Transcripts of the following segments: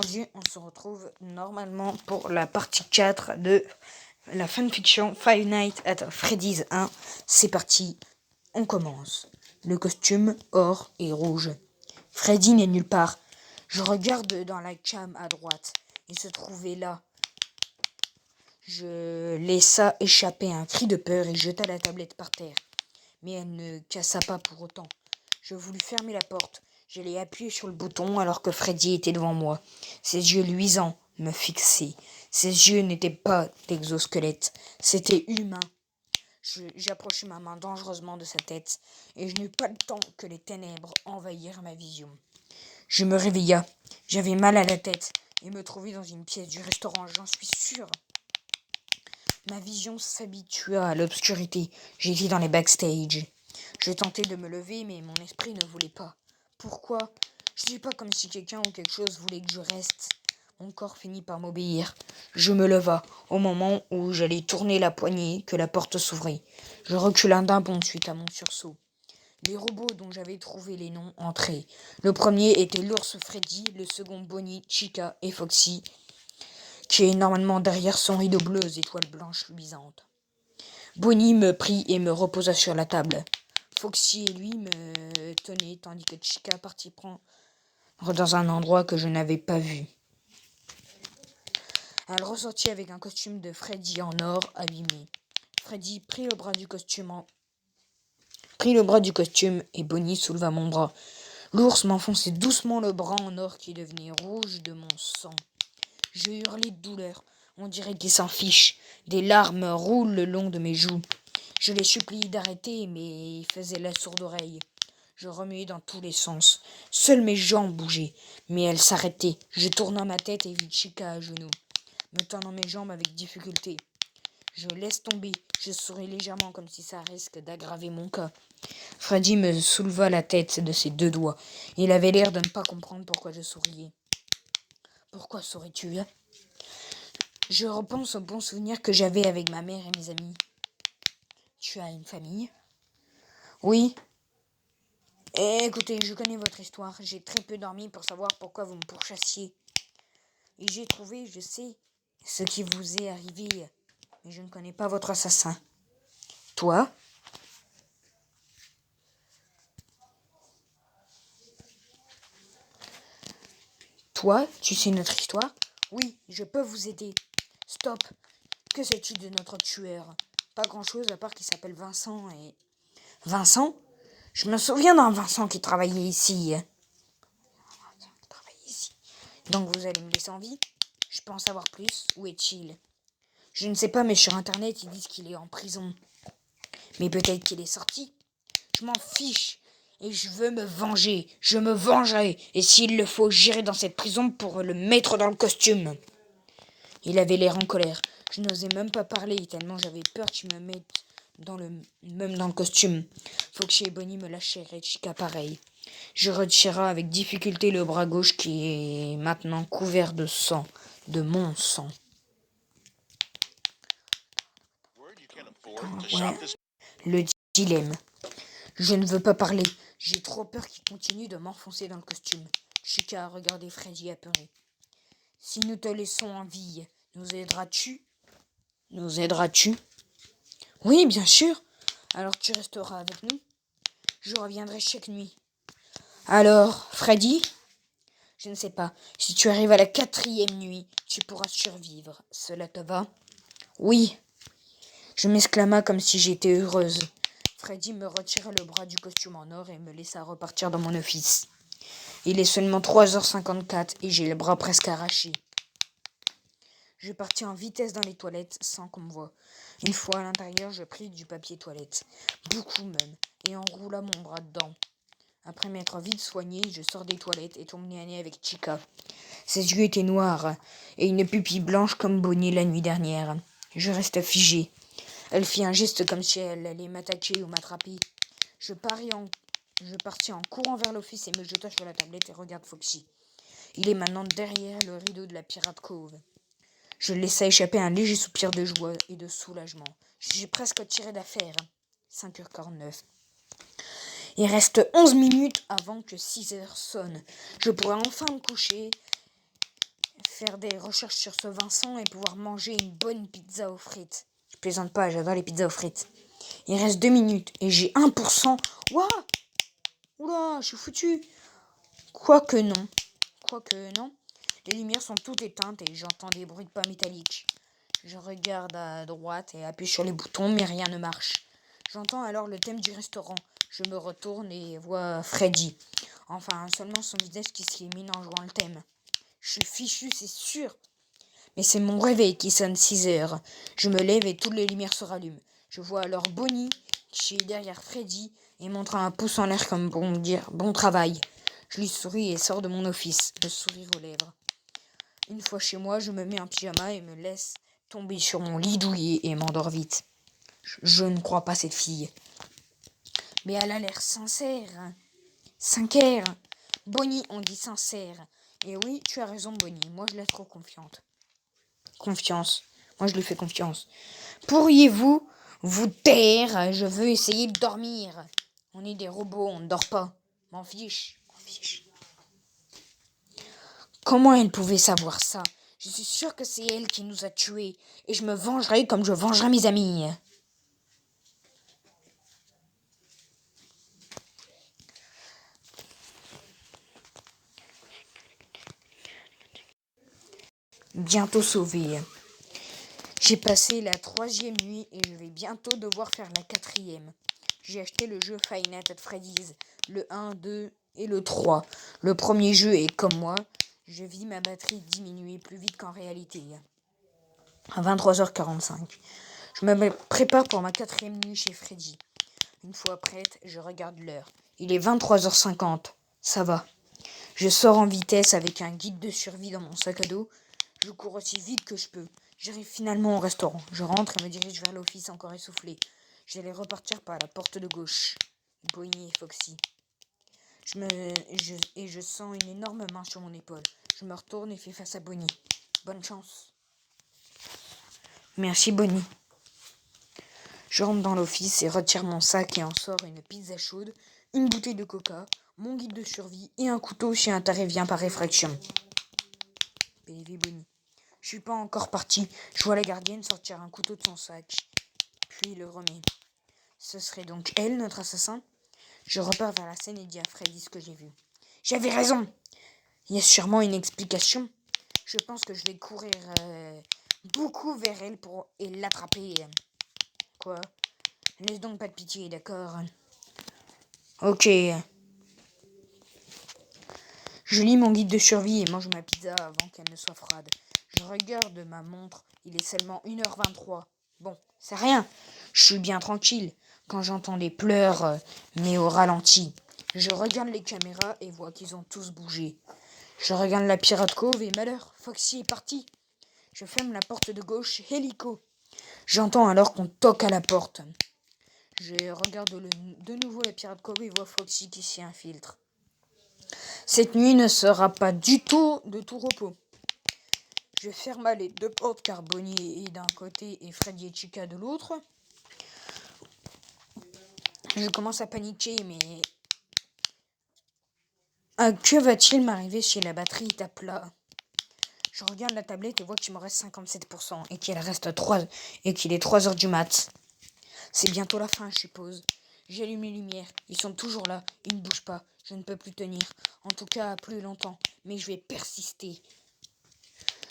Aujourd'hui, on se retrouve normalement pour la partie 4 de la fanfiction Five Nights at Freddy's 1. C'est parti, on commence. Le costume or et rouge. Freddy n'est nulle part. Je regarde dans la cam à droite. Il se trouvait là. Je laissa échapper un cri de peur et jeta la tablette par terre. Mais elle ne cassa pas pour autant. Je voulus fermer la porte. Je l'ai appuyé sur le bouton alors que Freddy était devant moi. Ses yeux luisants me fixaient. Ses yeux n'étaient pas d'exosquelette, c'était humain. J'approchai ma main dangereusement de sa tête et je n'eus pas le temps que les ténèbres envahirent ma vision. Je me réveilla. J'avais mal à la tête et me trouvais dans une pièce du restaurant, j'en suis sûr. Ma vision s'habitua à l'obscurité. J'étais dans les backstage. Je tentais de me lever, mais mon esprit ne voulait pas. Pourquoi? Je ne suis pas comme si quelqu'un ou quelque chose voulait que je reste. Mon corps finit par m'obéir. Je me leva. Au moment où j'allais tourner la poignée, que la porte s'ouvrit. Je recula d'un bond suite à mon sursaut. Les robots dont j'avais trouvé les noms entraient. Le premier était l'ours Freddy, le second Bonnie, Chica et Foxy, qui est normalement derrière son rideau bleu aux étoiles blanches luisantes. Bonnie me prit et me reposa sur la table. Foxy et lui me tenaient tandis que Chica partit prendre dans un endroit que je n'avais pas vu. Elle ressortit avec un costume de Freddy en or abîmé. Freddy prit le bras du costume et Bonnie souleva mon bras. L'ours m'enfonçait doucement le bras en or qui devenait rouge de mon sang. Je hurlais de douleur. On dirait qu'il s'en fiche. Des larmes roulent le long de mes joues. Je les suppliai d'arrêter, mais ils faisaient la sourde oreille. Je remuais dans tous les sens. Seules mes jambes bougeaient, mais elles s'arrêtaient. Je tournai ma tête et vis Chica à genoux, me tendant mes jambes avec difficulté. Je laisse tomber. Je souris légèrement comme si ça risque d'aggraver mon cas. Freddy me souleva la tête de ses deux doigts. Il avait l'air de ne pas comprendre pourquoi je souriais. Pourquoi souris-tu? Je repense aux bons souvenirs que j'avais avec ma mère et mes amis. Tu as une famille? Oui. Écoutez, je connais votre histoire. J'ai très peu dormi pour savoir pourquoi vous me pourchassiez. Et j'ai trouvé, je sais, ce qui vous est arrivé. Mais je ne connais pas votre assassin. Toi? Toi, tu sais notre histoire? Oui, je peux vous aider. Stop. Que sais-tu de notre tueur? Pas grand-chose à part qu'il s'appelle Vincent et... Vincent? Je me souviens d'un Vincent qui travaillait ici. Donc vous allez me laisser en vie? Je peux en savoir plus. Où est-il? Je ne sais pas, mais sur internet, ils disent qu'il est en prison. Mais peut-être qu'il est sorti. Je m'en fiche. Et je veux me venger. Je me vengerai. Et s'il le faut, j'irai dans cette prison pour le mettre dans le costume. Il avait l'air en colère. Je n'osais même pas parler, tellement j'avais peur qu'il me mette même dans le costume. Foxy et Bonnie me lâchèrent et Chica pareil. Je retira avec difficulté le bras gauche qui est maintenant couvert de sang, de mon sang. Ouais. Le dilemme. Je ne veux pas parler. J'ai trop peur qu'il continue de m'enfoncer dans le costume. Chica a regardé Freddy apeuré. Si nous te laissons en vie, nous aideras-tu? Nous aideras-tu? Oui, bien sûr. Alors tu resteras avec nous? Je reviendrai chaque nuit. Alors, Freddy? Je ne sais pas. Si tu arrives à la 4e nuit, tu pourras survivre. Cela te va? Oui. Je m'exclama comme si j'étais heureuse. Freddy me retira le bras du costume en or et me laissa repartir dans mon office. Il est seulement 3h54 et j'ai le bras presque arraché. Je partis en vitesse dans les toilettes sans qu'on me voie. Une fois à l'intérieur, je pris du papier toilette, beaucoup même, et enroula mon bras dedans. Après m'être vite soigné, je sors des toilettes et tombe nez à nez avec Chica. Ses yeux étaient noirs et une pupille blanche comme Bonnie la nuit dernière. Je reste figé. Elle fit un geste comme si elle allait m'attaquer ou m'attraper. Je partis en courant vers l'office et me jeta sur la tablette et regarde Foxy. Il est maintenant derrière le rideau de la Pirate Cove. Je laissai échapper un léger soupir de joie et de soulagement. J'ai presque tiré d'affaire. 5h49. Il reste 11 minutes avant que 6h sonne. Je pourrai enfin me coucher faire des recherches sur ce Vincent et pouvoir manger une bonne pizza aux frites. Je plaisante pas, j'adore les pizzas aux frites. Il reste 2 minutes et j'ai 1%. Ouah! Oula, je suis foutu. Quoique non. Les lumières sont toutes éteintes et j'entends des bruits de pas métalliques. Je regarde à droite et appuie sur les boutons, mais rien ne marche. J'entends alors le thème du restaurant. Je me retourne et vois Freddy. Enfin, seulement son visage qui s'illumine en jouant le thème. Je suis fichu, c'est sûr. Mais c'est mon réveil qui sonne 6 heures. Je me lève et toutes les lumières se rallument. Je vois alors Bonnie qui est derrière Freddy et montre un pouce en l'air comme pour me dire bon travail. Je lui souris et sors de mon office, le sourire aux lèvres. Une fois chez moi, je me mets en pyjama et me laisse tomber sur mon lit douillet et m'endors vite. Je ne crois pas cette fille. Mais elle a l'air sincère. Sincère. Bonnie, on dit sincère. Et oui, tu as raison, Bonnie. Moi, je la trouve confiante. Confiance. Moi, je lui fais confiance. Pourriez-vous vous taire? Je veux essayer de dormir. On est des robots, on ne dort pas. M'en fiche. Comment elle pouvait savoir ça? Je suis sûre que c'est elle qui nous a tués. Et je me vengerai comme je vengerai mes amis. Bientôt sauvé. J'ai passé la 3e nuit et je vais bientôt devoir faire la 4e. J'ai acheté le jeu Five Nights at Freddy's, le 1, 2 et le 3. Le premier jeu est comme moi. Je vis ma batterie diminuer plus vite qu'en réalité. À 23h45. Je me prépare pour ma 4e nuit chez Freddy. Une fois prête, je regarde l'heure. Il est 23h50. Ça va. Je sors en vitesse avec un guide de survie dans mon sac à dos. Je cours aussi vite que je peux. J'arrive finalement au restaurant. Je rentre et me dirige vers l'office encore essoufflé. J'allais repartir par la porte de gauche. Bonnie et Foxy. Je sens une énorme main sur mon épaule. Je me retourne et fais face à Bonnie. Bonne chance. Merci, Bonnie. Je rentre dans l'office et retire mon sac et en sors une pizza chaude, une bouteille de coca, mon guide de survie et un couteau si intervient par effraction. PV Bonnie. Je suis pas encore parti. Je vois la gardienne sortir un couteau de son sac, puis le remet. Ce serait donc elle, notre assassin? Je repars vers la scène et dis à Freddy ce que j'ai vu. J'avais raison. Il y a sûrement une explication. Je pense que je vais courir beaucoup vers elle et l'attraper. Quoi? Laisse donc pas de pitié, d'accord? Ok. Je lis mon guide de survie et mange ma pizza avant qu'elle ne soit froide. Je regarde ma montre, il est seulement 1h23. Bon, c'est rien, je suis bien tranquille quand j'entends les pleurs, mais au ralenti. Je regarde les caméras et vois qu'ils ont tous bougé. Je regarde la Pirate Cove et malheur, Foxy est parti. Je ferme la porte de gauche, hélico. J'entends alors qu'on toque à la porte. Je regarde de nouveau la Pirate Cove et vois Foxy qui s'y infiltre. Cette nuit ne sera pas du tout de tout repos. Je ferme les 2 portes car Bonnie est d'un côté et Freddy et Chica de l'autre. Je commence à paniquer, mais que va-t-il m'arriver si la batterie est à plat? Je regarde la tablette et vois qu'il me reste 57% et qu'il reste 3 et qu'il est 3h du mat. C'est bientôt la fin, je suppose. J'allume les lumières, ils sont toujours là, ils ne bougent pas, je ne peux plus tenir. En tout cas, plus longtemps, mais je vais persister.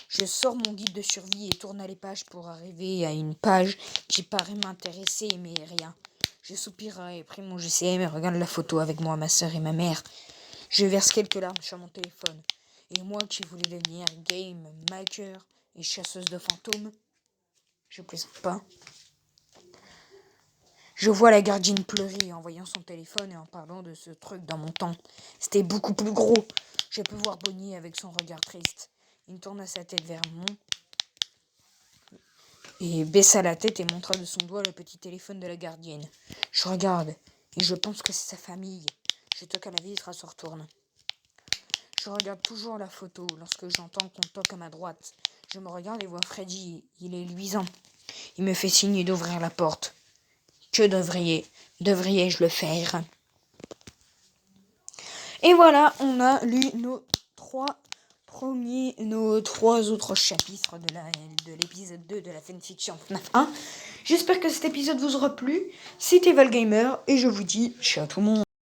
Je sors mon guide de survie et tourne à les pages pour arriver à une page qui paraît m'intéresser, mais rien. Je soupire et pris mon GCM et regarde la photo avec moi, ma soeur et ma mère. Je verse quelques larmes sur mon téléphone. Et moi qui voulais devenir game maker et chasseuse de fantômes, je plaisante pas. Je vois la gardienne pleurer en voyant son téléphone et en parlant de ce truc dans mon temps. C'était beaucoup plus gros. Je peux voir Bonnie avec son regard triste. Il tourna sa tête vers moi et baissa la tête et montra de son doigt le petit téléphone de la gardienne. Je regarde et je pense que c'est sa famille. Je toque à la vitre, elle se retourne. Je regarde toujours la photo lorsque j'entends qu'on toque à ma droite. Je me regarde et vois Freddy, il est luisant. Il me fait signe d'ouvrir la porte. Que devrais-je le faire? Et voilà, on a lu nos 3 autres chapitres de l'épisode 2 de la fanfiction FNAF 1. J'espère que cet épisode vous aura plu. C'était Valgamer et je vous dis ciao tout le monde.